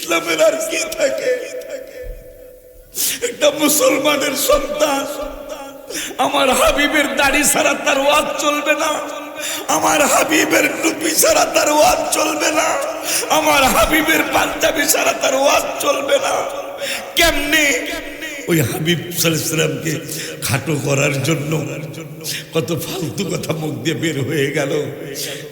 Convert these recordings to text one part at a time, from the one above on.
ইসলামের আর কি থাকে? একটা মুসলমানের সন্তান আমার হাবিবের দাড়ি ছাড়া তার ওয়াজ চলবে না, আমার হাবিবের টুপি ছাড়া তার ওয়াজ চলবে না, আমার হাবিবের পাঞ্জাবি ছাড়া তার ওয়াজ চলবে না। কেমনে? ওই হাবিব সাল্লাল্লাহু আলাইহি ওয়াসাল্লামকে খাটো করার জন্য কত ফালতু কথা মুখ দিয়ে বের হয়ে গেল।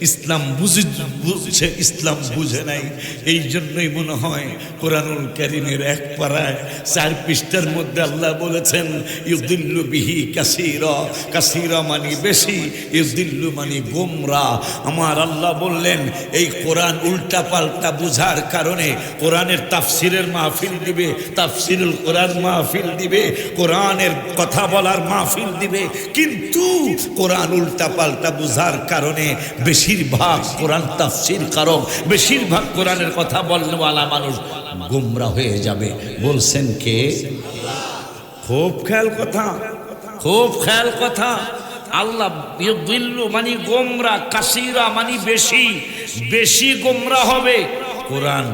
ইসলাম বুঝছে, ইসলাম বুঝে নাই। এই জন্যই মনে হয় কোরআনুল কারীমের এক পারায় 4 পৃষ্ঠার মধ্যে আল্লাহ বলেছেন ইউদিল্লু বিহি কাসীরা, কাসীরা মানে বেশি, ইউদিল্লু মানে গোমরা। আমার আল্লাহ বললেন এই কোরআন উল্টা পাল্টা বুঝার কারণে কোরআনের তাফসিরের মাহফিল দিবে, তাফসিরুল কোরআন মাহফিল দিবে, কোরআনের কথা বলার মাহফিল দিবে, কিন্তু কোরআন উল্টা পাল্টা বুঝার কারণে বেশিরভাগ কোরআন তাফসীর কারক, বেশিরভাগ কোরআনের কথা বলনেওয়ালা মানুষ গোমরা হয়ে যাবে। বলছেন কে? খুব খেয়াল কথা, খুব খেয়াল কথা। আল্লাহ ইউদিল্লু মানে গোমরা, কাসীরা মানে বেশি, বেশি গোমরা হবে। কোরআন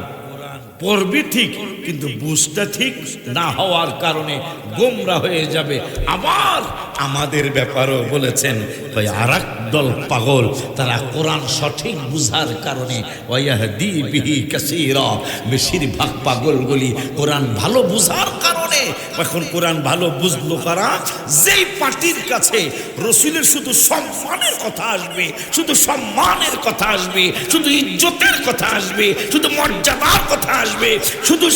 পড়বি ঠিক, কিন্তু বুঝটা ঠিক না হওয়ার কারণে গোমরা হয়ে যাবে। আবার আমাদের ব্যাপারেও বলেছেন ওই আরেক দল পাগল, তারা কোরআন সঠিক বুঝার কারণে ওয়াহদি বিহি কাসীরা, বেশিরভাগ পাগলগুলি কোরআন ভালো বুঝার কারণে। এখন কোরআন ভালো বুঝলো কারা? যেই পার্টির কাছে রাসূলের শুধু সম্মানের কথা আসবে, শুধু সম্মানের কথা আসবে, শুধু ইজ্জতের কথা আসবে, শুধু মর্যাদার কথা আসবে, শুধু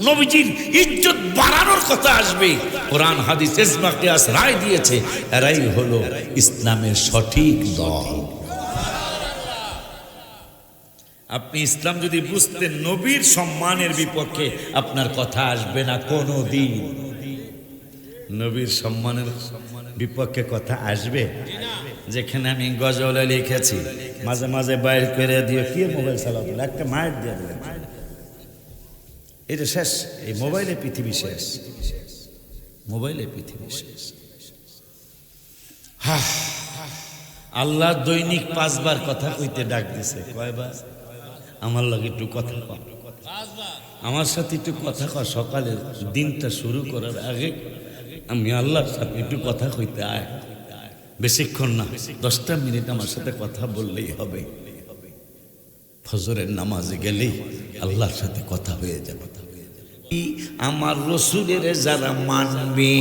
নবীজির ইজ্জত বাড়ানোর কথা আসবে, কোরআন হাদিস ইজমা কিয়াস রায় দিয়েছে, এরাই হলো ইসলামের সঠিক দল। আপনি ইসলাম যদি বুঝতেন, নবীর সম্মানের বিপক্ষে আপনার কথা আসবে না কোনো দিন। নবীর সম্মানের বিপক্ষে কথা আসবে? যেখানে আমি গজলে লিখেছি, মাঝে মাঝে বাইর করে দিয়ে কি মোবাইল চালাবো, একটা মায়ের দিয়ে দিলেন, এটা শেষ। এই মোবাইলে পৃথিবী শেষ, মোবাইলে পৃথিবী শেষ। আল্লাহ দৈনিক 5 বার কথা কইতে ডাক দিছে। কয়বার? আমার লাগে একটু কথা কর, আমার সাথে একটু কথা কর। সকালে দিনটা শুরু করার আগে আমি আল্লাহর সাথে একটু কথা কইতে আয়। বেশিক্ষণ না, 10টা মিনিট আমার সাথে কথা বললেই হবে। ফজরের নামাজে গেলেই আল্লাহর সাথে কথা হয়ে যাবে। আমার রাসূলের যারা মানবে,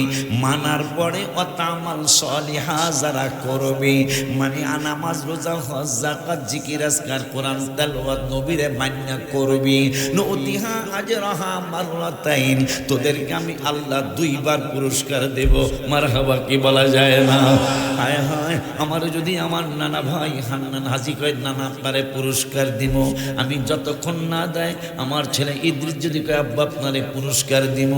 মানার পরে অতামাল সলিহা যারা করবে, মানে নামাজ রোজা হজ যাকাত জিকির আজকার কোরআন তেলাওয়াত নবীরে মান্য করবে, নতিহা আজরাহা মাররাতাইন, তোদেরকে আমি আল্লাহ 2 বার পুরস্কার দেব। মারহাবা কি বলা যায় না? হায় হায়, আমার যদি আমার নানা ভাই হান্নান হাজি কয় নানা আপনারে পুরস্কার দিব, আমি যতক্ষণ না দেয়, আমার ছেলে ইদ্রিস যদি কয় আব্বা আপনারে পুরস্কার দিব,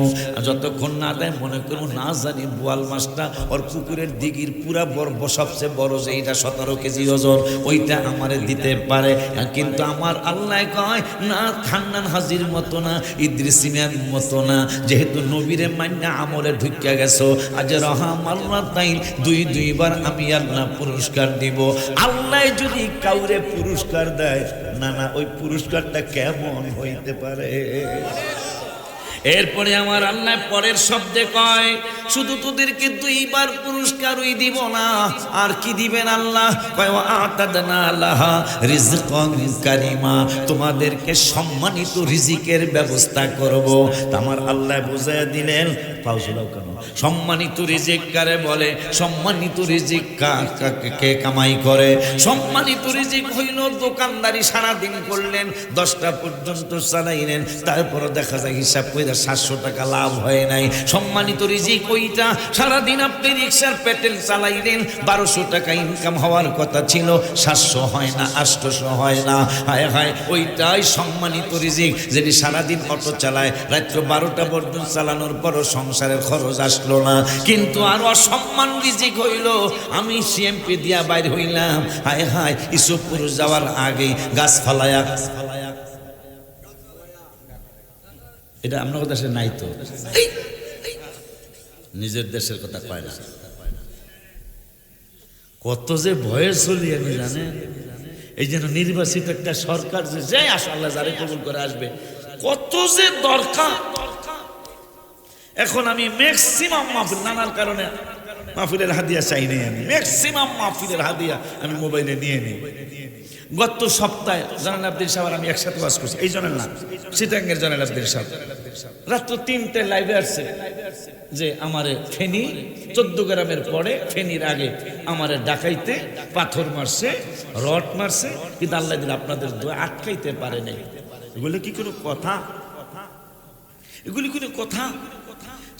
যতক্ষণ না দেয় মনে করবো না জানি বোয়াল মাছটা ওর পুকুরের দিঘির পুরা বড়, সবচেয়ে বড় যে এইটা 17 কেজি ওজন, ওইটা আমারে দিতে পারে। কিন্তু আমার আল্লাহ কয় না, হান্নান হাজির মতো না, ইদ্রিস মিয়ার মতো না, যেহেতু নবীরে মান্য আমলে ঢুকিয়া গেছো, আজ রহা মাররাতাইন 2 বার আমি আল্লাহ পুরস্কার দিব। আল্লাহ যদি কাউরে পুরস্কার দেয়, না না, ওই পুরস্কারটা কেমন হইতে পারে? এরপরে আমার আল্লাহ পরের শব্দে কয়, শুধু তোদেরকে 2 বার পুরস্কারই দিব না, আর কি দিবেন আল্লাহ? কয় আতাদনা লাহা রিজকান কারিমা, তোমাদেরকে সম্মানিত রিজিকের ব্যবস্থা করব। আমার আল্লাহ বুঝাইয়া দিলেন, পাউজুলাও কেন, সম্মানিত রিজিক কারে বলে? সম্মানিত রিজিক কে কামাই করে? সম্মানিত রিজিক হইল দোকানদারি সারাদিন করলেন, 10টা পর্যন্ত চালাইলেন, তারপর দেখা যায় হিসাব করে 700 টাকা লাভ হয় নাই। সম্মানিত রিজিক ওইটা, সারাদিন আপনি রিক্সার পেটেল চালাইলেন, 1200 টাকা ইনকাম হওয়ার কথা ছিল, 700 হয় না, 800 হয় না। হায় হায়, ওইটাই সম্মানিত রিজিক। যদি সারাদিন অটো চালায়, রাত্র 12টা পর্যন্ত চালানোর পরও সংসারের খরচ আসলো না। কিন্তু আর অসম্মান রিজিক হইল, আমি সিএমপি দিয়া বাইর হইলাম, হায় হায়, ইসবপুর যাওয়ার আগে গাছ ফালায়া, এটা আপনার দেশে নাই তো, নিজের দেশের কথা কয় না। কত যে ভয়ে চলি আমি জানেন। এই জন্য নির্বাচিত একটা সরকার যে আল্লাহ যারে কবুল করে আসবে, কত যে দরকার। এখন আমি ম্যাক্সিমাম মাহফিল নানার কারণে মাহফিলের হাদিয়া চাই নাই, আমি ম্যাক্সিমাম মাহফিলের হাদিয়া আমি মোবাইলে নিয়ে নিই। গত সপ্তাহে জানাল আব্দুল সাহেব আমি একসাথে ওয়াজ করছি, এই জনের না সিটাঙ্গের জানাল আব্দুল সাহেব রাত্র 3টে লাইভে আসছে যে আমারে ফেনী 14 গ্রামের পরে ফেনীর আগে আমারে ডাকাইতে পাথর মারছে, রড মারছে, কিন্তু আল্লাহ দিন আপনাদের দোয়া আটকাইতে পারে নাই। এগুলো কি কোনো কথা? এগুলি কোনো কথা?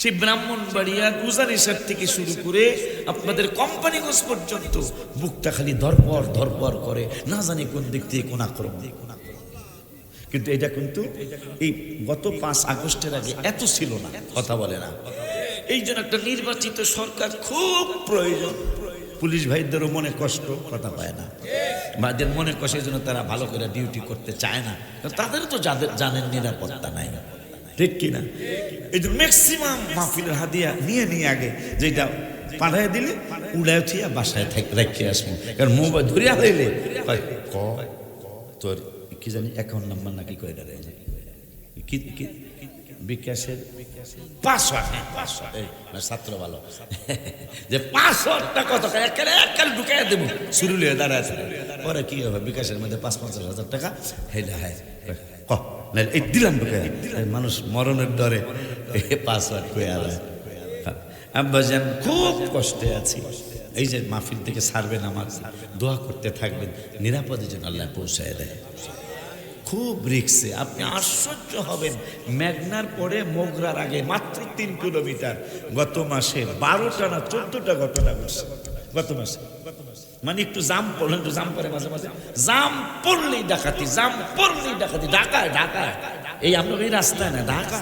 সেই ব্রাহ্মণবাড়িয়া গুজারিসার থেকে শুরু করে আপনাদের কোম্পানিগঞ্জ পর্যন্ত বুকটা খালি ধরপর ধরপর করে, না জানি কোন দিক থেকে কোন আক্রমণ। কিন্তু এটা কিন্তু এই গত 5 আগস্টের আগে এত ছিল না, কথা বলে না। এই জন্য একটা নির্বাচিত সরকার খুব প্রয়োজন। পুলিশ ভাইদেরও মনে কষ্ট, কথা পায় না, ভাইদের মনে কষ্টের জন্য তারা ভালো করে ডিউটি করতে চায় না, তাদের তো যাদের জানেন নিরাপত্তা নাই, ঠিক কিনা? এই জন্য ম্যাক্সিমাম মাহফিলের হাদিয়া নিয়ে নিয়ে আগে যেটা পাঠাই দিলে উড়ায় থিয়া বাসায় রেখে আসবো। কারণ মোবাইল ধরিয়া হইলে তোর কি জানি অ্যাকাউন্ট নাম্বার নাকি কয়ে দাঁড়ায় কি বিকাশের ছাত্র ভালো যে 500 কত টাকা ঢুকাই দেবো শুরু হয়ে দাঁড়ায় পরে কি হবে বিকাশের মধ্যে 50-50 টাকা হেলে হ্যাঁ এই দিলাম ঢুকাই, মানুষ মরণের ডরে পাসওয়ার্ড কয়ে আলায়। আব্বাজান খুব কষ্টে আছি, এই যে মাহফিল থেকে ছাড়বেন আমার দোয়া করতে থাকবেন নিরাপদে যেন আল্লাহ পৌঁছায় দেয়। খুব রিক্সে, আপনি আশ্চর্য হবেন। মেঘনার পরে মোগরার আগে মাত্র 3 কিলোমিটার গত মাসে 12টা না 14টা ঘটনা ঘটছে গত মাসে। মানে একটু জাম পড়লেন, একটু জাম পরে মাঝে মাঝে জাম পড়লেই ডাকাতি, জাম পড়লেই ডাকাতি, ঢাকায় ঢাকায়, এই আপনার এই রাস্তায় না ঢাকা।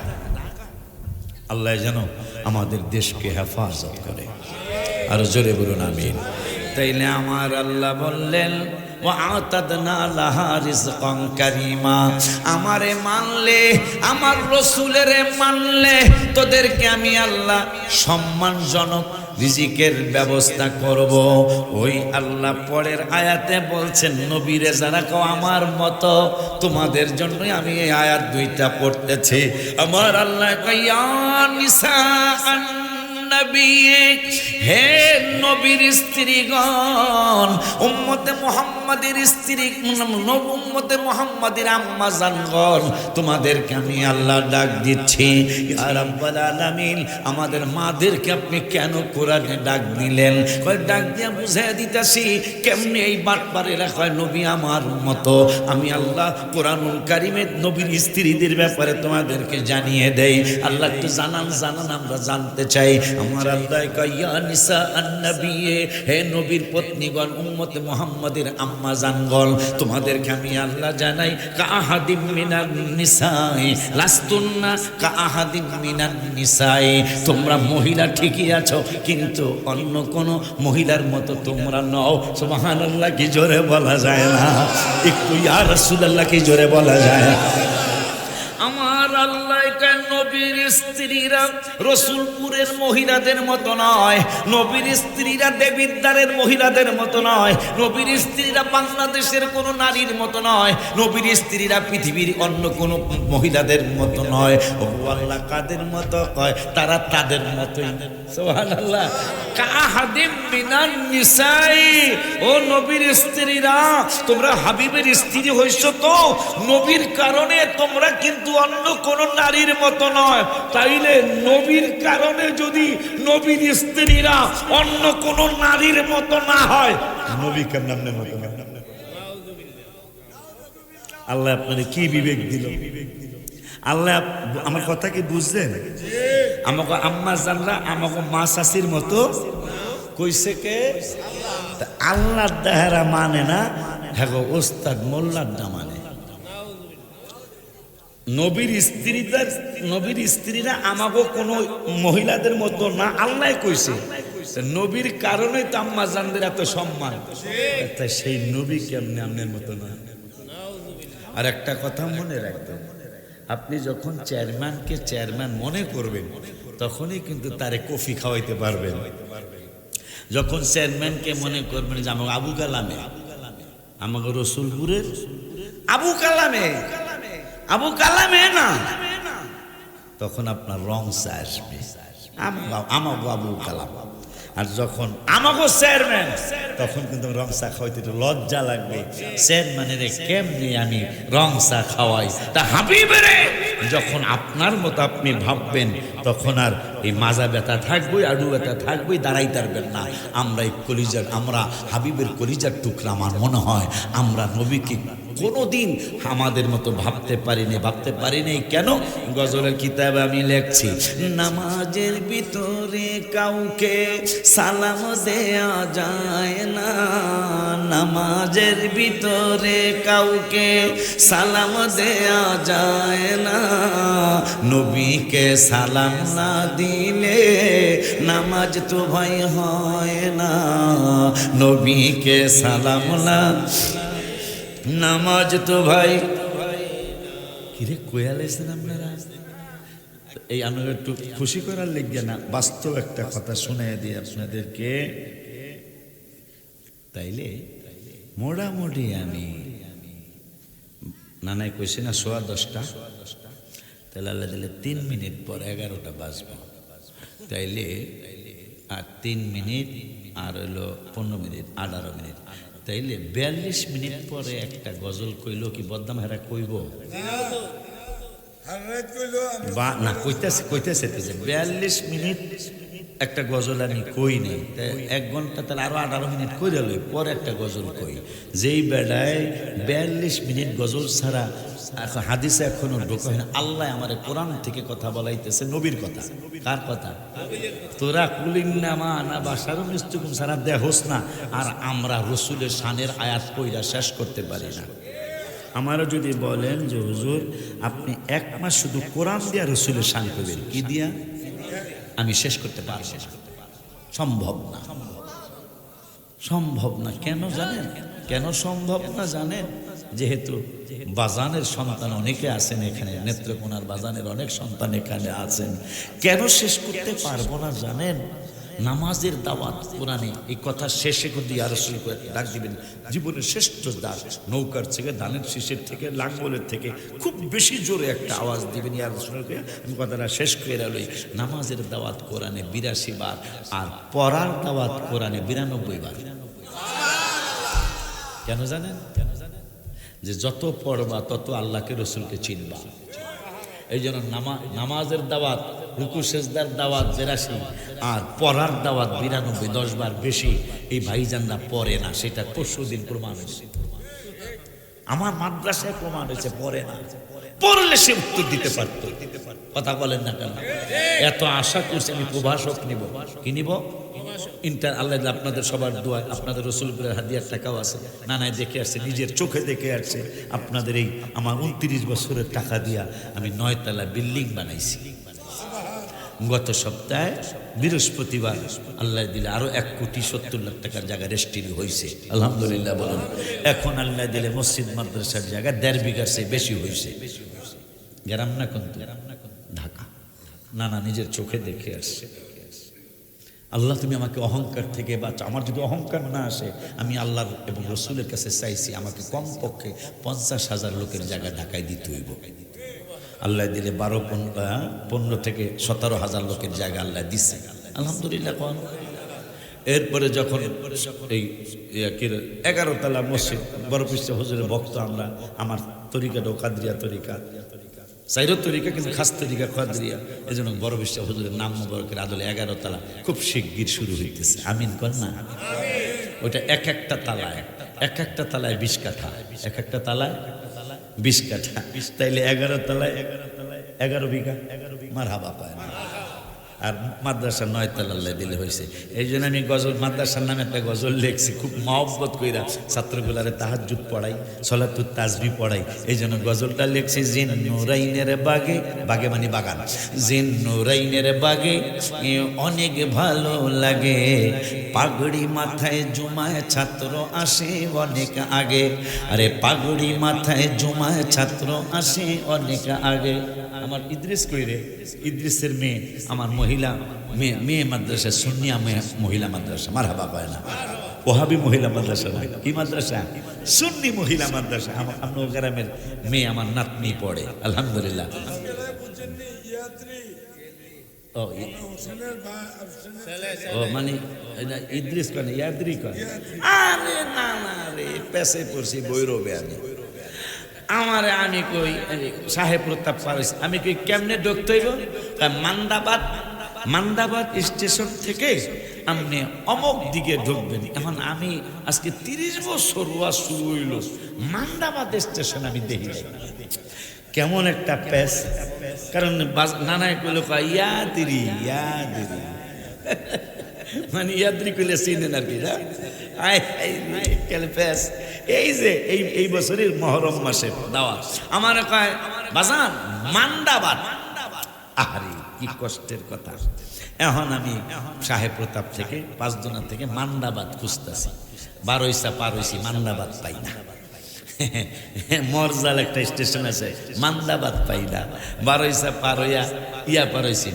আল্লাহ যেন আমাদের দেশকে হেফাজত করে, আর জোরে বলুন আমিন। তাইলে আমার আল্লাহ বললেন আমারে মানলে, আমার রসুলেরে মানলে তোদেরকে আমি আল্লাহ সম্মানজনক রিজিকের ব্যবস্থা করব। ওই আল্লাহ পরের আয়াতে বলছেন নবীরে যারা কও আমার মতো, তোমাদের জন্য আমি এই আয়াত 2টা পড়তেছি। আমার আল্লাহ কইয়া নিসাআন নবী, হে নবীর স্ত্রীগণ, উম্মতে মুহাম্মাদের স্ত্রী, উম্মতে মুহাম্মাদের আম্মা জানগণ, তোমাদেরকে আমি আল্লাহ ডাক দিচ্ছি। ইয়া রাব্বাল আলামিন, আমাদের মাদেরকে আপনি কেন কোরআনে ডাক দিলেন? কয় ডাক দিয়া বুঝাইয়া দিতেছি কেমনে এই বাটপারেরা কয় নবী আমার মতো। আমি আল্লাহ কোরআনুল কারীমে নবীর স্ত্রীদের ব্যাপারে তোমাদেরকে জানিয়ে দেই। আল্লাহ একটু জানান আমরা জানতে চাই। আমার আল্লাহ কয় ইয়া নিসা আন-নবী, হে নবীর পত্নীগণ, উম্মতে মুহাম্মাদের আম্মা জানগণ, তোমাদেরকে আমি আল্লাহ জানাই কাআহাদিম মিনান নিসাই লাস্তুন্না কাআহাদিম মিনান নিসাই, তোমরা মহিলা ঠিকই আছো কিন্তু অন্য কোন মহিলার মতো তোমরা নও। সুবহানাল্লাহ কি জোরে বলা যায় না? একটু ইয়া রাসূলুল্লাহ কি জোরে বলা যায়? আমার আল্লাহ নবীর স্ত্রীরা রসুলপুরের মহিলাদের মতো নয়, নবীর স্ত্রীরা দেবিদ্বারের মহিলাদের মতো নয়, নবীর স্ত্রীরা বাংলাদেশের কোন নারীর মতো নয়, নবীর স্ত্রীরা পৃথিবীর অন্য কোন মহিলাদের মতো নয়। ও আল্লাহ কাদের মতো কয়? তারা তাদের মতোই। সুবহানাল্লাহ। কাহাদিম মিনান নিসাই, ও নবীর স্ত্রীরা তোমরা হাবিবের স্ত্রী হইছো তো নবীর কারণে, তোমরা কিন্তু অন্য কোন নারীর মতো নয়। তাইলে নবীর কারণে যদি নবীর স্ত্রীরা অন্য কোন নারীর মতো না হয়, নবী কেমনের মতো না? আল্লাহ আপনাদের কি বিবেক দিল? আল্লাহ আমার কথা কি বুঝলেন? আমাকে আম্মা জানলা, আমাকে মা শাশির মতো কইছে কে? আল্লাহর দেহারা মানে না, হ্যাঁ ওস্তাদ মোল্লার দা মানে। নবীর স্ত্রীরা আমাকে কোনো মহিলাদের মতো না, আল্লাহ কইছে। নবীর কারণে তো আম্মা জানদের এত সম্মান, তাই সেই নবী কেমনে আপনার মতো না? আর একটা কথা মনে রাখবেন, আপনি যখন চেয়ারম্যানকে চেয়ারম্যান মনে করবেন তখনই কিন্তু তারে কফি খাওয়াইতে পারবেন। যখন চেয়ারম্যানকে মনে করবেন যে আমাকে আবু কালামে, আমাকে রসুলপুরের আবু কালামে আবু কালামে না, তখন আপনার রং চা আসবে, আমাগো আবু কালাম। আর যখন আমাগো চেয়ারম্যান, তখন কিন্তু রং চা খাওয়াইতে একটু লজ্জা লাগবে। চেয়ারম্যানের কেমনি আমি রং চা খাওয়াই, তা হাবিবেরে যখন আপনার মতো আপনি ভাববেন, তখন আর এই মাজা ব্যথা থাকবেই, আডু ব্যথা থাকবেই, দাঁড়াই পারবেন না। আমরা এই কলিজার, আমরা হাবিবের কলিজার টুকরা, আমার মনে হয় আমরা নবীকে কোনোদিন আমাদের মতো ভাবতে পারিনি। কেন? গজলের কিতাবে আমি লেখছি, নামাজের ভিতরে কাউকে সালাম দেয়া যায় না, নামাজের ভিতরে কাউকে সালাম দেয়া যায় না, নবীকে সালাম না দিলে নামাজ তো ভাই হয় না, নবীকে সালাম না, নামাজ তো ভাই। কিরে কোয়ালেছেন আপনারা? এই আমি একটু খুশি করার লেগে না, বাস্তব একটা কথা শুনে দিই আপনাদেরকে। তাইলে মোটামুটি আমি নানাই কইছি না 10:15, তাহলে আল্লাহ দিলে 3 মিনিট পর 11টা বাজবে। তাইলে আর 3 মিনিট আর হইলো 15 মিনিট, 18 মিনিট, তাইলে 42 মিনিট পরে একটা গজল কইল কি বদনাম হেরা কইব? বা না, কইতেছে 42 মিনিট একটা গজল আমি কই নাই, 1 ঘন্টা, তাহলে আরো 18 মিনিট কইরা লই, পরে একটা গজল কই। যেই বেড়ায় 42 মিনিট গজল ছাড়া হাদিসে এখনো ঢোকা হয় না। আল্লাহ আমার কোরআন থেকে কথা বলাইতেছে, নবীর কথা। কার কথা? তোরা কুলিং নামা না বাসারও মিস্তুকুম সারা দেহস না, আর আমরা রসুলের শানের আয়াত কইরা শেষ করতে পারি না। আমারও যদি বলেন যে হুজুর আপনি 1 মাস শুধু কোরআন দিয়া রসুলের শান করবেন, কি দিয়া? আমি শেষ করতে পারছি না, সম্ভব না। কেন জানেন? কেন সম্ভব না জানেন? যেহেতু বাজানের সন্তান অনেকে আছেন এখানে, নেত্রকোনার বাজানের অনেক সন্তান এখানে আছেন। কেন শেষ করতে পারবো না জানেন? নামাজের দাওয়াত কোরআনে এই কথা শেষে কিন্তু ইয়া রাসূল করে ডাক দিবেন, জীবনের শ্রেষ্ঠ দাস, নৌকার থেকে, ধানের শীষের থেকে, লাঙ্গলের থেকে খুব বেশি জোরে একটা আওয়াজ দিবেন, ইয়া রাসূলকে আমি কথাটা শেষ করে লই। নামাজের দাওয়াত কোরআনে 82 বার, আর পড়ার দাওয়াত কোরআনে 92 বার। কেন জানেন? যে যত পড়বা তত আল্লাহকে, রসুলকে চিনবা। এই জন্য নামাজের দাওয়াত, রুকু সেজদার দাওয়াত 82, আর পড়ার দাওয়াত 92, 10 বার বেশি। এই ভাইজানরা পড়ে না, সেটা পরশুদিন প্রমাণ হয়েছে, আমার মাদ্রাসায় প্রমাণ হয়েছে। পড়ে না, পড়লে সে উত্তর দিতে পারত। কথা বলেন না কেন? এত আশা করছি আমি প্রভাষক নিব। কি নিব? আল্লাহ আপনাদের সবার দোয়া, আপনাদের রসুলপুরের হাদিয়ার টাকাও আছে, নানায় দেখে আসছে, নিজের চোখে দেখে আসছে। আপনাদের এই আমার 29 বছরের টাকা দিয়া আমি 9 তলা বিল্ডিং বানাইছি। গত সপ্তাহে বৃহস্পতিবার আল্লাহ দিলে আরো 1,70,00,000 টাকার জায়গা রেস্টিরি হয়েছে, আলহামদুলিল্লাহ বলুন। এখন আল্লাহ দিলে মসজিদ মাদ্রাসার জায়গা 1.5 বিঘার চেয়ে বেশি হয়েছে। গ্রাম না কোন? ঢাকা। নানা নিজের চোখে দেখে আসছে। আল্লাহ তুমি আমাকে অহংকার থেকে বাঁচা। আমার যদি অহংকার না আসে, আমি আল্লাহর এবং রসুলের কাছে চাইছি আমাকে কমপক্ষে 50,000 লোকের জায়গা ঢাকায় দিতে হইব। আল্লাহ দিলে 15 থেকে 17,000 লোকের জায়গা আল্লাহ দিচ্ছে, আলহামদুলিল্লাহ। এরপরে যখন এই 11 তলা মসজিদ, বড় পৃষ্ঠ হুজুরের ভক্ত আমরা, আমার তরিকাটাও কাদরিয়া তরিকা, চাইরো তরিকা কিন্তু খাস তরিকা কাদরিয়া, এই জন্য বড় বিশ্ব হুজুরের নাম মুবারকের আদলে 11 তলা খুব শিগগির শুরু হইতেছে। আমিন কর না? ওইটা এক একটা তালায় 20 কাঠা, এক একটা তালায় 20 কাঠা, তাইলে 11 তলায় 11 বিঘা। মারহাবা পায় না। আর মাদ্রাসা 9 তলা আল্লাহ দিলে হয়েছে। এই জন্য আমি গজল, মাদ্রাসার নামে একটা গজল লিখছি, খুব মহব্বত কইরা ছাত্রগুলারে তাহাজ্জুদ পড়াই, সলাতুত তাসবিহ পড়াই। এই জন্য গজলটা লিখছি, জিন নুরাইনের বাগে, বাগে মানে বাগান, জিন নুরাইনের বাগে অনেক ভালো লাগে, পাগড়ি মাথায় জুমায় ছাত্র আসে অনেক আগে। আরে পাগড়ি মাথায় জুমায় ছাত্র আসে অনেক আগে। আমার ইদ্রিস কইরে, ইদ্রিসের মেয়ে, আমার মেয়ে মাদ্রাসা, সুন্নিয়া মহিলা মাদ্রাসা, মারহাবা পায় না? ওহাবি মহিলা মাদ্রাসা নয়, কি মাদ্রাসা? সুন্নি মহিলা মাদ্রাসা। আমার গ্রামের মেয়ে আমার নাতনি পড়ে আলহামদুলিল্লাহ। ও মানে ইদ্রিস কনে ইয়াদ্রি কনে, আরে না না রে পেছে পড়ছি বৈরবে আমি কই সাহেব প্রতাপ পারিস, আমি কই কেমনে ঢুকতে হইব? মান্দাবাদ স্টেশন থেকে আপনি অমক দিকে ঢুকবেন। এখন আমি আজকে 30 বছর ওয়াজ শুরু হইল, মান্দাবাদ স্টেশন আমি দেখি কেমন একটা পেস। কারণ নানায় কইল ইয়াদিরি মানে ইয়াদ্রি কইলে চিনেন আর কি না। এই যে এই বছরের মহরম মাসে দাওয়াত আমার কয় বাজান মান্দাবাদ। আরে কি কষ্টের কথা। এখন আমি সাহেব প্রতাপ থেকে 5 জনা থেকে মান্দাবাদ খুঁজতেছি, 12 পার হইছি, মান্দাবাদ পাই না। মরজাল একটা স্টেশন আছে, মান্দাবাদ পাই না। 12 পার হইয়া পার হইছি,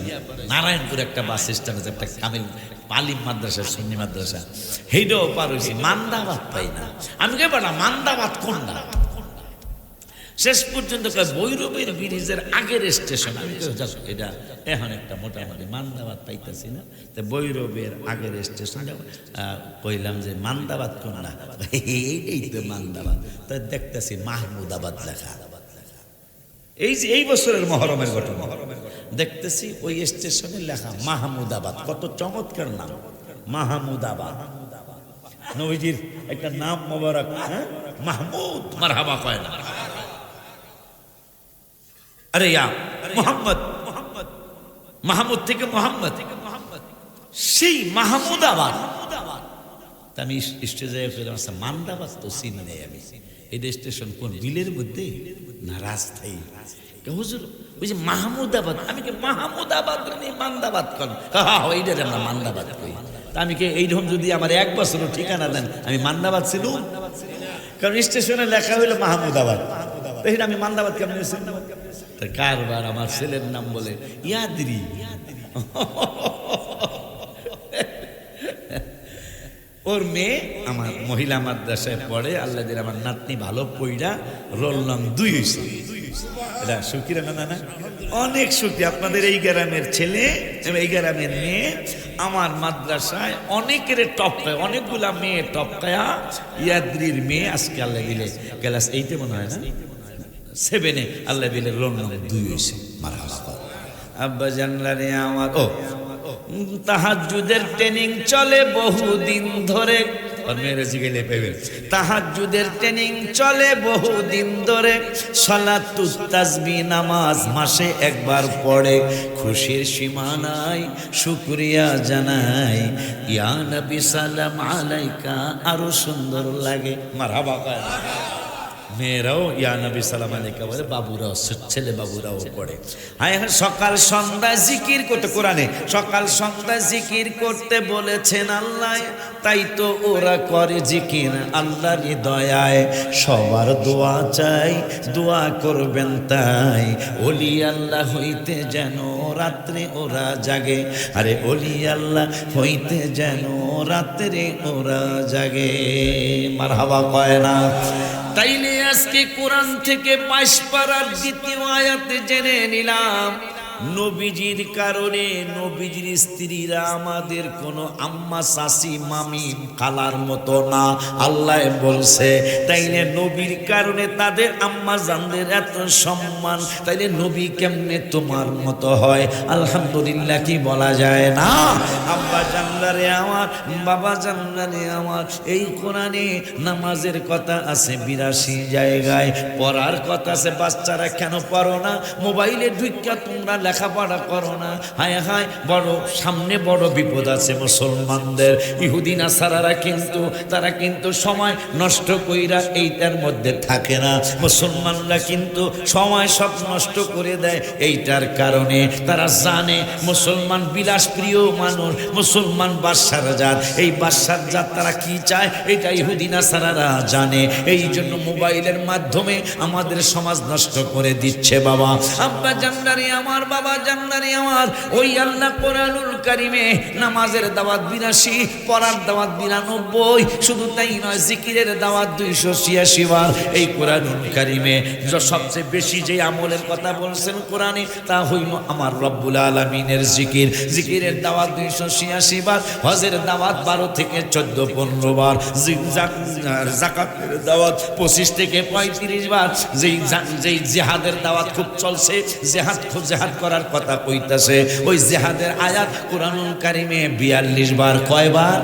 নারায়ণপুর একটা বাস স্ট্যান্ড আছে, একটা কামিল আলিম মাদ্রাসা, সুন্নি মাদ্রাসা, সেইটাও পার হইছি, মান্দাবাদ পাই না। আমি কে বলা মান্দাবাদ কোনটা? শেষ পর্যন্ত ভৈরবের ব্রিজের আগের স্টেশন। আমি এটা এখন একটা মোটামুটি মান্দাবাদ পাইতেছি না, তো ভৈরবের আগের স্টেশনটা কইলাম যে মান্দাবাদ কোনটা? এই তো মান্দাবাদ। তো দেখতেছি মাহমুদাবাদ লেখা। এই বছরের মহরমের ঘটনা দেখতেছি ওই স্টেশনে লেখা মাহমুদাবাদ। কত চমৎকার নাম, মাহমুদাবাদ। নবীজির একটা নাম মোবারক, মাহমুদ, মারহাবা কয় না। আরে মোহাম্মদ, মাহমুদ থেকে মোহাম্মদ, সেই মাহমুদাবাদ। আমি স্টেজে মান্দাবাদ তো চিনি নেই আমি। এই স্টেশন কোন বিলের মধ্যে না রাস্তায়? হুজুর ওই যে মাহমুদাবাদ। আমি কি মাহমুদাবাদ মান্দাবাদ কন? এইটার আমরা মান্দাবাদ কই। তা আমি কি এইরকম যদি আমার 1 বছরও ঠিকানা দেন আমি মান্দাবাদ ছিল? কারণ স্টেশনে লেখা হইলো মাহমুদাবাদ, এটা আমি মান্দাবাদ কেমন? কারবার আমার ছেলের নাম বলে ইয়াদ্রি। ওর মেয়ে আমার মহিলা মাদ্রাসায় পড়ে, আল্লাহ দিলে আমার নাতনি ভালো পইড়া রোল নং 2 হয়েছে। এটা সুখী না? না অনেক সুখী। আপনাদের এই গ্রামের ছেলে, এই গ্রামের মেয়ে আমার মাদ্রাসায় অনেকের টপকায়, অনেকগুলা মেয়ে টপকায়া ইয়াদ্রির মেয়ে আজকে আল্লাহ দিলে ক্লাস 8 মনে হয় না 7 আল্লাহ দিলে রোল নং 2 হয়েছে। মারহাবা। আব্বা জানলারে আমার তাহাজ্জুদের ট্রেনিং চলে বহুদিন ধরে। তাহাজ্জুদের ট্রেনিং চলে বহুদিন ধরে। সালাতুত তাসবিহ নামাজ মাসে একবার পড়ে। খুশির সীমা নাই, শুকরিয়া জানাই। ইয়া নবী সালাম আলাইকা আরো সুন্দর লাগে। মারহাবা। মেয়েরাও ইয়া নবী সালাম আলাইকা বলে, বাবুরাও, ছেলে বাবুরাও পড়ে। হ্যাঁ, সকাল সন্ধ্যা জিকির করতে, কোরআনে সকাল সন্ধ্যা জিকির করতে বলেছেন আল্লাহ, তাই তো ওরা করে জিকির আল্লাহর দয়ায়। সবার দোয়া চাই, দোয়া করবেন তাই। ওলি আল্লাহ হইতে যেন রাত্রে ওরা জাগে। আরে ওলি আল্লাহ হইতে যেন রাত্রে ওরা জাগে। মারহাবা কয় না? তাইলে আজকে কোরআন থেকে 22 পারার 2য় আয়াতে জেনে নিলাম, নবীজির কারণে নবীজির স্ত্রীরা আমাদের কোনো আম্মা, চাচি, মামি, খালার মতো না, আল্লাহ বলছে। তাইলে নবীর কারণে তাদের আম্মা জানদের এত সম্মান, তাইলে নবী কেমনে তোমার মতো হয়? আলহামদুলিল্লাহ কি বলা যায় না? আব্বা জানলারে আমার, বাবা জানলারে আমার, এই কোরআনে নামাজের কথা আছে 82 জায়গায়, পড়ার কথা আছে। বাচ্চারা কেন পড়ো না? মোবাইলে ঢুকিয়া তোমরা লেখাপড়া করো না। হায় হায়, বড় সামনে বড় বিপদ আছে মুসলমানদের। ইহুদি নাসারারা কিন্তু তারা কিন্তু সময় নষ্ট কইরা এইটার মধ্যে থাকে না। মুসলমানরা কিন্তু সময় সব নষ্ট করে দেয় এইটার কারণে। তারা জানে মুসলমান বিলাস প্রিয় মানুষ, মুসলমান বাদশার জাত। এই বাদশার জাত তারা কি চায় এটা ইহুদি নাসারারা জানে। এই জন্য মোবাইলের মাধ্যমে আমাদের সমাজ নষ্ট করে দিচ্ছে। বাবা আব্বা জানলারে আমার, বাবা জান্নারি আমার, ওই আল্লাহ কোরআনুল কারিমে নামাজের দাওয়াত 82, পড়ার দাওয়াত 92, শুধু তাই নয় জিকিরের দাওয়াত 286 বার। এই কোরআনুল কারিমে সবচেয়ে বেশি যে আমলের কথা বলছেন কোরআনে তা হইল আমার রব্বুল আলামিনের জিকির। জিকিরের দাওয়াত 286 বার, হজের দাওয়াত 12 থেকে 14-15 বার, যাকাতের দাওয়াত 25 থেকে 35 বার। যেই জিহাদের দাওয়াত খুব চলছে, জিহাদ করার কথা কইতাছে, ওই জিহাদের আয়াত কোরআনুল কারিমে 42 বার। কয়বার?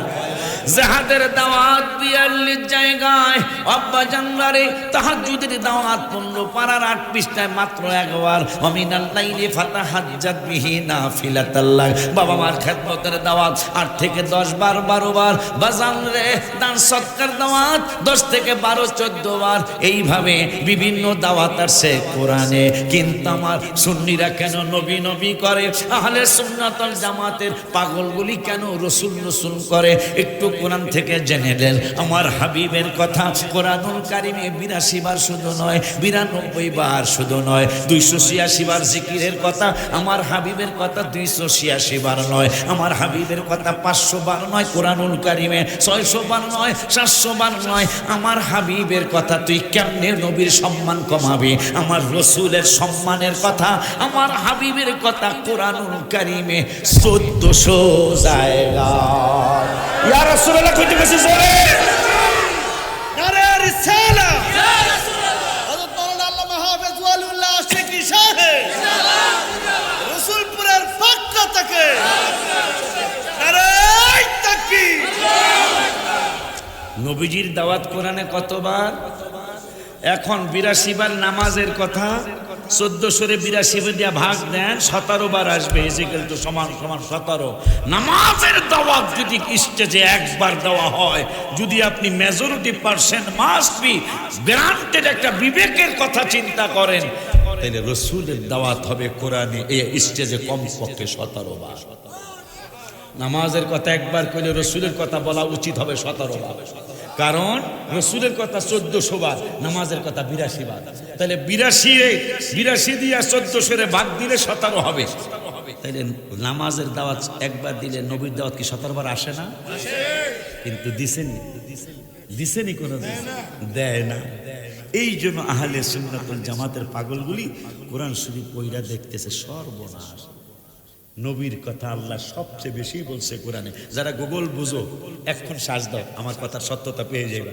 জিহাদের দাওয়াত 42 জায়গায়। আব্বা জানবারে তাহাজ্জুদের দাওয়াত 15 পারার 8 পৃষ্ঠায় মাত্র 1 বার। ওয়ামিনাল লাইলি ফাতাহাজ্জাত বিহি নাফিলাতাল্লাহ। বাবা মার খেদমতের দাওয়াত 8 থেকে 10 বার, 12 বার। বাজান রে দান সৎকার দাওয়াত 10 থেকে 12, 14 বার। এইভাবে বিভিন্ন দাওয়াত আসছে কোরআনে। কিন্তু আমার সুন্নিরা কেন নবী নবী করে? আহলে সুন্নাত ওয়াল জামাতের পাগলগুলি কেন রসুল রসুল করে? একটু কোরআন থেকে জেনে নেন। আমার হাবিবের কথা কোরআনুল কারিমে 82 বার শুধু নয়, 92 বার শুধু নয়, 286 বার জিকিরের কথা। আমার হাবিবের কথা 286 বার নয়, আমার হাবিবের কথা 500 বার নয় কোরআনুল কারিমে, 600 বার নয়, 700 বার নয়। আমার হাবিবের কথা তুই কেমনে নবীর সম্মান কমাবি? আমার রসুলের সম্মানের কথা, আমার হাবিবের কথা কোরআনুল কারিমে 1400 জায়গা। ইয়া রাসূলুল্লাহ কইতে গেছে জোরে নারে রিসালা ইয়া রাসূলুল্লাহ। হযরত মাওলানা আল্লামা হাফেজ ওয়ালিউল্লাহ আশিকি সাহেব রসুলপুরের পক্ষ থেকে নারে তাকবীর। নবীজির দাওয়াত কোরআনে কতবার? এখন 82 বার নামাজের কথা, 1482 দিয়া ভাগ দেন, 17 বার আসবে। এজিকেল তো সমান সমান 17। নামাজের দাওয়াত যদি স্টেজে একবার দেওয়া হয়, যদি আপনি majority percent must be granted একটা বিবেকের কথা চিন্তা করেন, তাহলে রসুলের দাওয়াত হবে কোরআনে এই স্টেজে কমপক্ষে 17 বার। নামাজের কথা একবার কইলে রসুলের কথা বলা উচিত হবে 17 বার, কারণ রসুলের কথা 1400 বার, নামাজের কথা 82 বার। তাহলে 82 দিয়া 1400 ভাগ দিলে 17 হবে। তাইলে নামাজের দাওয়াত একবার দিলে নবীর দাওয়াত কি 17 বার আসে না? কিন্তু দিছেনি কোনো দেয় না। এই জন্য আহলে সুন্নাত ওয়াল জামাতের পাগলগুলি কোরআন শরীফ পড়া দেখতেছে সর্বনাশ। নবীর কথা আল্লাহ সবচেয়ে বেশি বলছে কোরআনে। যারা গুগল বুঝো এখন সাজ দাও, আমার কথার সত্যতা পেয়ে যাবে।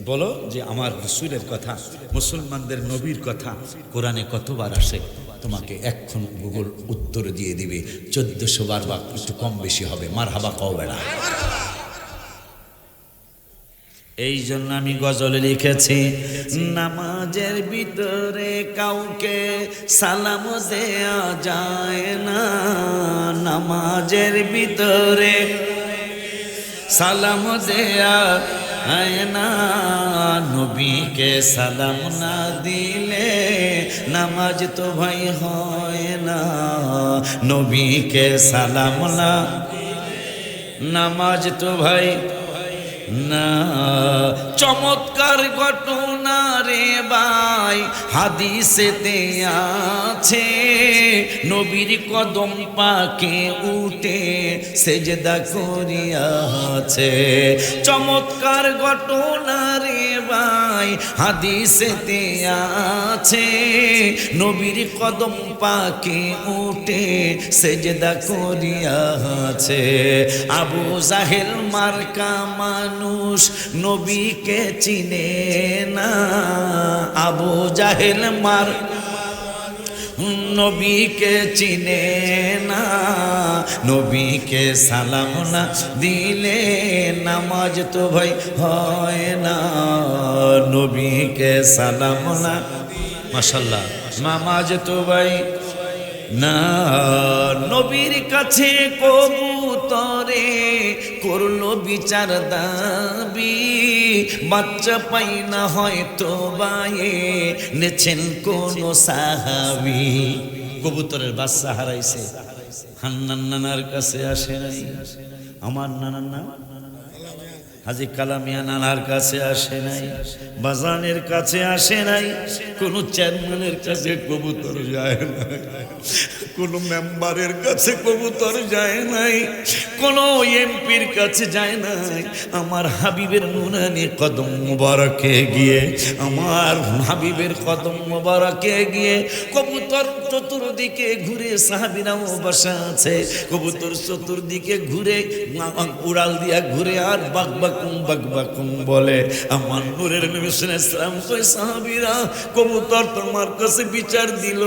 বলো যে আমার রাসূলের কথা, মুসলমানদের নবীর কথা কোরআনে কতবার আসে? তোমাকে এখন গুগল উত্তর দিয়ে দিবে 1400 বার বা একটু কম বেশি হবে। মারহাবা কওবে না। এই জন্য আমি গজলে লিখেছি, নামাজের ভিতরে কাউকে সালাম দেয়া যায় না, নামাজের ভিতরে সালাম দেয়া যায় না, নবীকে সালাম না দিলে নামাজ তো ভাই হয় না, নবীকে সালাম না নামাজ তো ভাই না। চমৎকার ঘটনা রে ভাই হাদিসেতে আছে, নবীর কদম পাকে উঠে সেজদা করিয়াছে। চমৎকার ঘটনা রে ভাই হাদিসেতে আছে, নবীর কদম পাকে উঠে সেজদা করিয়াছে। আবু জাহেল মার্কা মানুষ নবীকে চিনে না, আবু জাহেল মার নবীকে চিনে না, নবীকে সালাম না দিলে নামাজ তো ভাই হয় না, নবীকে সালাম না মাশাআল্লাহ নামাজ তো ভাই না। নবীর কাছে কবুতরে করলো বিচার দাবি, বাচ্চা পাই না হয়তো বায়ে নেছেন কোন সাহাবী। কবুতরের বাচ্চা হারাইছে, হান্নান নানার কাছে আসে নাই, আমার নানার নাম হাজী কালামিয়া নানার কাছে আসে নাই, বাজানের কাছে আসে নাই, কোন চেয়ারম্যানের কাছে কবুতর যায় না। কোনো মেম্বারের কাছে কবুতর যায় নাই, কোনো এমপির কাছে যায় নাই। আমার হাবিবের নুরানি কদম মুবারকে গিয়ে, আমার হাবিবের কদম মুবারকে গিয়ে কবুতর চতুর্দিকে ঘুরে, সাহাবীরাও বসা আছে, কবুতর চতুর্দিকে ঘুরে উড়াল দিয়া ঘুরে আর বাকবাকুম বলে। আমার নূরের নবী সাল্লাল্লাহু আলাইহি ওয়াসাল্লাম কয়, সাহাবীরা কবুতর তোমার কাছে বিচার দিল।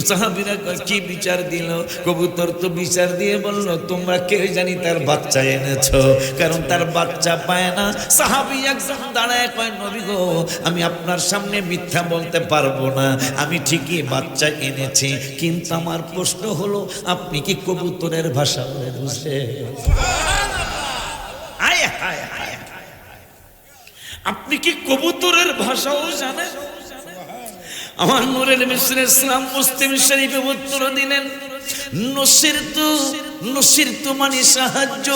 সাহাবীরা কয়, কি বিচার দিল? কবুতর তো বিচার দিয়ে বলল, তোমরা কে জানি তার বাচ্চা এনেছো, কারণ তার বাচ্চা পায় না। সাহাবী একজন দাঁড়ায় কয়, নবী গো, আমি আপনার সামনে মিথ্যা বলতে পারবো না, আমি ঠিকই বাচ্চা এনেছি, কিন্তু আমার প্রশ্ন হলো, আপনি কি কবুতরের ভাষা বুঝে? আপনি কি কবুতরের ভাষাও জানেন? আমার নূরের নবী সাল্লাল্লাহু আলাইহি ওয়াসাল্লাম মুসলিম শরীফে উত্তর দিলেন, নুসিরতু মানে সাহায্য,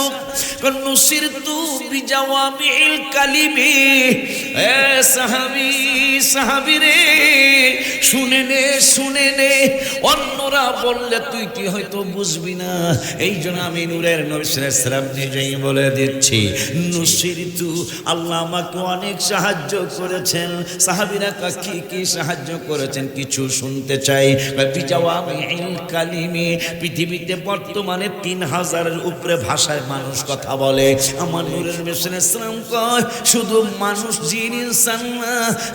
নুসিরতু বিজাওয়ামিল কালিমি। এ সাহাবী রে, শুনে নে, অন্যরা বললে তুই কি হয়তো বুঝবি না, এই জন্য আমি নূরের নবী সাল্লাল্লাহু আলাইহি ওয়াসাল্লাম নিজেই বলে দিচ্ছি, নুসিরতু, আল্লাহ আমাকে অনেক সাহায্য করেছেন। সাহাবীরা কি সাহায্য করেছেন কিছু শুনতে চাই। বিজাওয়ামিল কালিমি, পৃথিবীতে বর্তমানে 3000-এর উপরে ভাষায় মানুষ কথা বলে। আমার নূরের নবী সাল্লাল্লাহু আলাইহি ওয়াসাল্লাম কয়, শুধু মানুষ জিন ইনসান না,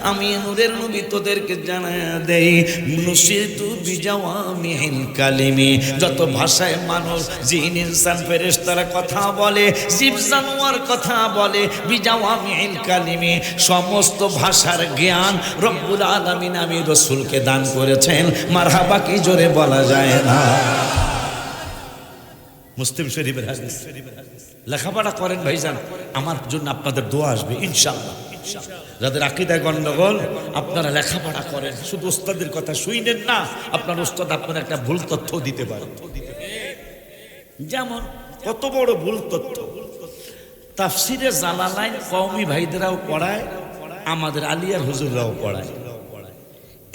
আমি নূরের নবী তোদেরকে জানায়া দেই, নুসিরতু বিজাওয়ামিল কালিমি, যত ভাষায় মানুষ জিন ইনসান ফেরেশতারা কথা বলে, জীব জানোয়ার কথা বলে, বিজাওয়ামিল কালিমি, সমস্ত ভাষার জ্ঞান রব্বুল আলামিন আমি রাসূলকে দান করেছেন। মারহাবা কি জোরে বলা যায় না? মুসলিম শরীফের হাদিস। লেখাপড়া করেন ভাইজান, আমার জন্য আপনাদের দোয়া আসবে ইনশাআল্লাহ। যাদের আকীদায় গন্ডগোল, আপনারা লেখাপড়া করেন, শুধু ওস্তাদের কথা শুনেন না, আপনার ওস্তাদ আপনার একটা ভুল তথ্য দিতে পারে। যেমন কত বড় ভুল তথ্য, তাফসিরে জালালাইন কওমি ভাইদেরাও পড়ায়, আমাদের আলিয়ার হুজুররাও পড়ায়।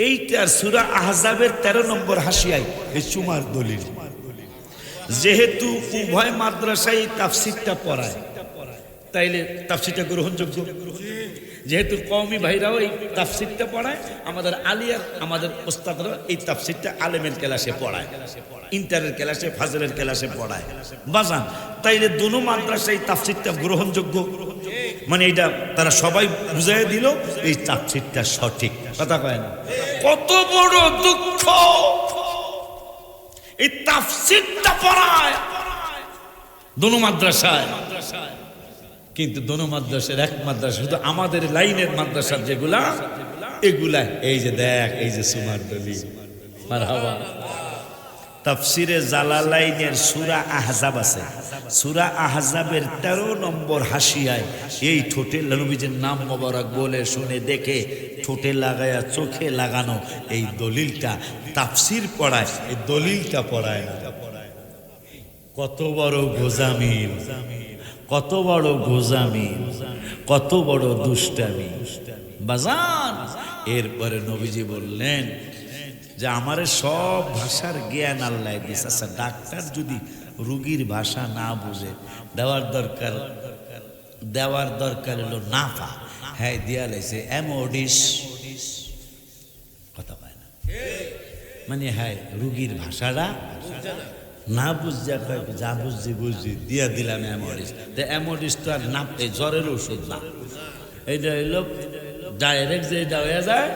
এইটার সূরা আহজাবের 13 নম্বর হাসিয়ায় এই চুমার দলিল। যেহেতু উভয় মাদ্রাসায় তাফসিরটা পড়ায়, তাইলে তাফসিরটা গ্রহণযোগ্য। যেহেতু কওমি ভাইরাও এই তাফসিরটা পড়ায়, আমাদের আলিয়ার আমাদের ওস্তাদরা এই তাফসিরটা আলেমের ক্লাসে পড়ায়, ইন্টারের ক্লাসে, ফাজলের ক্লাসে পড়ায়। বাজান, তাইলে দোনো মাদ্রাসায় তাফসিরটা গ্রহণযোগ্য, মানে এটা তারা সবাই বুঝাই দিল এই তাফসিরটা সঠিক। কথা কয় না? কত বড় দুঃখ, এই তাফসিরটা পড়ায় দোনো মাদ্রাসায়, কিন্তু দোনো মাদ্রাসার এক মাদ্রাসা, শুধু আমাদের লাইনের মাদ্রাসা যেগুলা, এগুলা এই যে দেখ, এই যে সুমার দলিল। মারহাবা। তাফসিরে জালালাইনের সূরা আহজাব আছে, সূরা আহজাবের 13 নম্বর হাসিয়ায় এই ঠোঁটে নবীজির নাম মোবারক বলে শুনে দেখে ঠোঁটে লাগায়া চোখে লাগানো এই দলিলটা তাফসির পড়ায়, এই দলিলটা পড়ায় না। কত বড় গোজামিল, কত বড় গোজামি, কত বড় দুষ্টামি বাজান। এরপরে নবীজি বললেন যে আমারে সব ভাষার জ্ঞান আল্লাহ দিয়েছে। আচ্ছা, ডাক্তার যদি রুগীর ভাষা না বুঝে, দেওয়ার দরকার হলো নাফা, হ্যাঁ দিয়া লাইছে এমোডিস। কথা পায় না, মানে হ্যাঁ রুগীর ভাষাটা না বুঝছে, যা বুঝছি দিয়া দিলাম এমোডিস। তো এমোডিস তো আর না, জ্বরের ওষুধ না, এইটা হইল ডাইরেক্ট যেটা হয়ে যায়,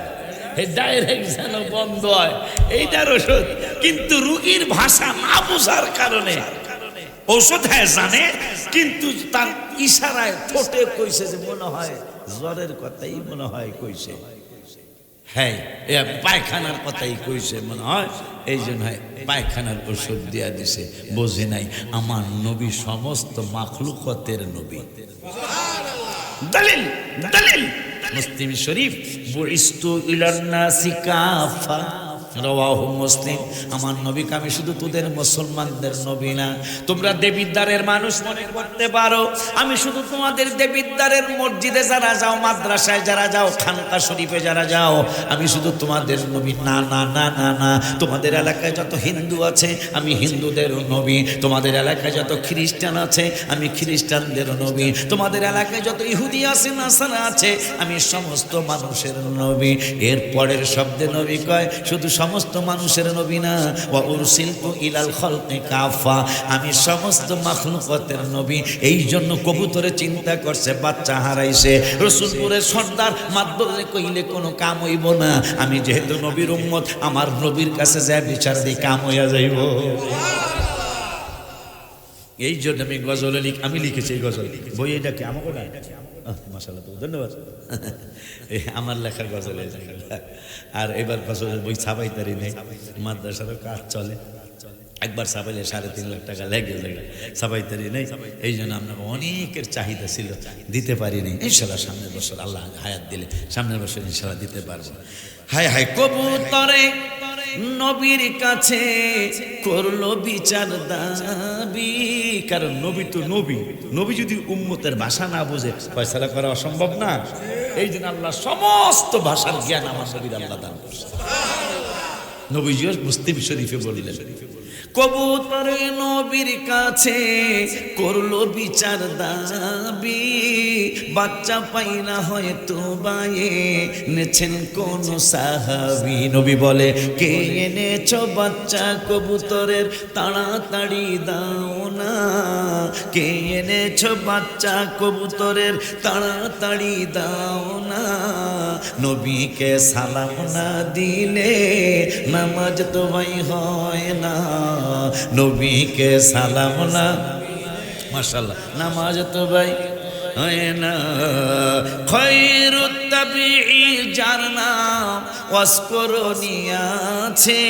এই ডাইরেক্ট যেন বন্ধ হয়, এইটার ওষুধ। কিন্তু রুগীর ভাষা না বোঝার কারণে ঔষধ হ্যাঁ জানে, কিন্তু তার ইশারায় ঠোঁটে কইছে যে মনে হয় জ্বরের কথাই মনে হয় কইছে, হ্যাঁ পায়খানার কথাই কইছে মনে হয়, এই জন্য পায়খানার ওষুধ দিয়া দিছে, বোঝে নাই আমার নবী সমস্ত মাখলুকতের নবী। দলিল দলিল মুসলিম শরীফ, বুইস্তু ইলান নাসি কাফা, রাওয়াহু মুসলিম। আমার নবীকে আমি শুধু তোদের মুসলমানদের নবী না, তোমরা দেবিদ্বারের মানুষ মনে করতে পারো, আমি শুধু তোমাদের দেবিদ্বারের মসজিদে যারা যাও, মাদ্রাসায় যারা যাও, খানকা শরীফে যারা যাও, আমি শুধু তোমাদের নবী না না না না না। তোমাদের এলাকায় যত হিন্দু আছে আমি হিন্দুদের নবী, তোমাদের এলাকায় যত খ্রিস্টান আছে আমি খ্রিস্টানদের নবী, তোমাদের এলাকায় যত ইহুদি আছে নাসারা আছে আমি সমস্ত মানুষের নবী। এর পরের শব্দে নবী কয় শুধু সমস্ত মানুষের নবী না, ওয়া উরসিলতু ইলাল খালকি কাফা, আমি সমস্ত মাখলুকাতের নবী। এই জন্য কবুতরে চিন্তা করছে বাচ্চা হারাইছে, রসুলপুরের সর্দার মাতবরে কইলে কোনো কাম হইব না, আমি যেহেতু নবীর উম্মত আমার নবীর কাছে যায় বিচার দিয়ে কাম হইয়া যাইব। এই জন্য আমি গজল আমি লিখেছি এই গজল বই, এটা কি আমাকে না? মাশাআল্লাহ, ধন্যবাদ। আমার লেখার গজল। আর এবার গজলের বই ছাপাইতারি নেই, মাদ্রাসারও কাজ চলে, একবার ছাপাইলে 3.5 লাখ টাকা লেগে ছাপাইতারি নেই। এই জন্য আপনার অনেকের চাহিদা ছিল, দিতে পারিনি। ইনশাল্লাহ সামনের বছর আল্লাহ হায়াত দিলে সামনের বছর ইনশাল্লাহ দিতে পারবো। হায় হায় কবুতরে নবীর কাছে করলো বিচার দাবি, কারণ নবী তো নবী, নবী যদি উম্মতের ভাষা না বুঝে ফয়সালা করা অসম্ভব না। এই জন্য আল্লাহ সমস্ত ভাষার জ্ঞান আমার নবীর আল্লাহ দান করছে। নবীজি মুসলিম শরীফে বললেন কবুতরে নবীর কাছে করলো বিচার দাবি, বাচ্চা পাই না হয়তো বায়ে নেছেন কোন সাহাবী। নবী বলে কে এনেছো বাচ্চা কবুতরের তাড়াতাড়ি দাও না, কে এনেছো বাচ্চা কবুতরের তাড়াতাড়ি দাও না, নবীকে সালাম না দিলে নামাজ তো ভাই হয় না, নবীকে সালাম না, মাশাআল্লাহ, নামাজ তো ভাই হয় না। খৈরুত তাবিঈ যার নাম ওয়াসকরণী আছে,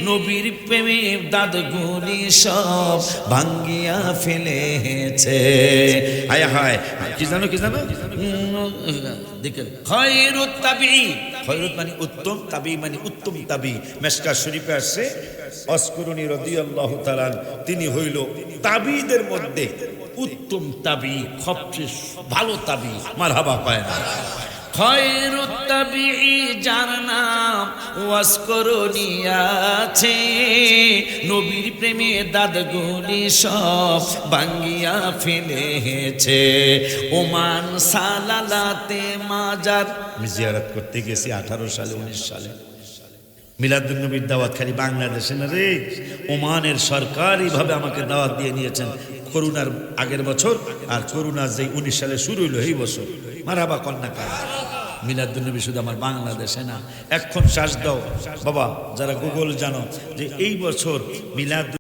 নবীর প্রেমে দাঁতগুলি সব ভাঙ্গিয়া ফেলেছে। হায় হায়, কি জানো কি জানো? দেখেন খৈরুত তাবিঈ, খৈরুত মানে উত্তম, তাবিঈ মানে উত্তম তাবিঈ। মিশকাত শরীফে আছে ওয়াসকরণী রাদিয়াল্লাহু তাআলা, তিনি হইল তাবিঈদের মধ্যে উত্তম তাবিঈ, সবচেয়ে ভালো তাবিঈ। মারহাবা পায় না। খৈরুত তাবিঈ যার নাম ওয়াসকরণী আছে, নবীর প্রেমে দাঁতগুলি সব ভাঙ্গিয়া ফেলেছে। ওমান সালালাতে মাজার আমি জিয়ারত করতে গেছি 18 সালে 19 সালে। মিলাদুন নবীর দাওয়াত খালি বাংলাদেশে না রে, ওমানের সরকার এইভাবে আমাকে দাওয়াত দিয়ে নিয়েছেন করোনার আগের বছর, আর করোনা যে 19 সালে শুরু হইল এই বছর। মারহাবা কন্যা কার মিলাদুন নবী শুধু আমার বাংলাদেশে না। এখন শ্বাস দাও বাবা, যারা গুগল জানো যে এই বছর মিলাদ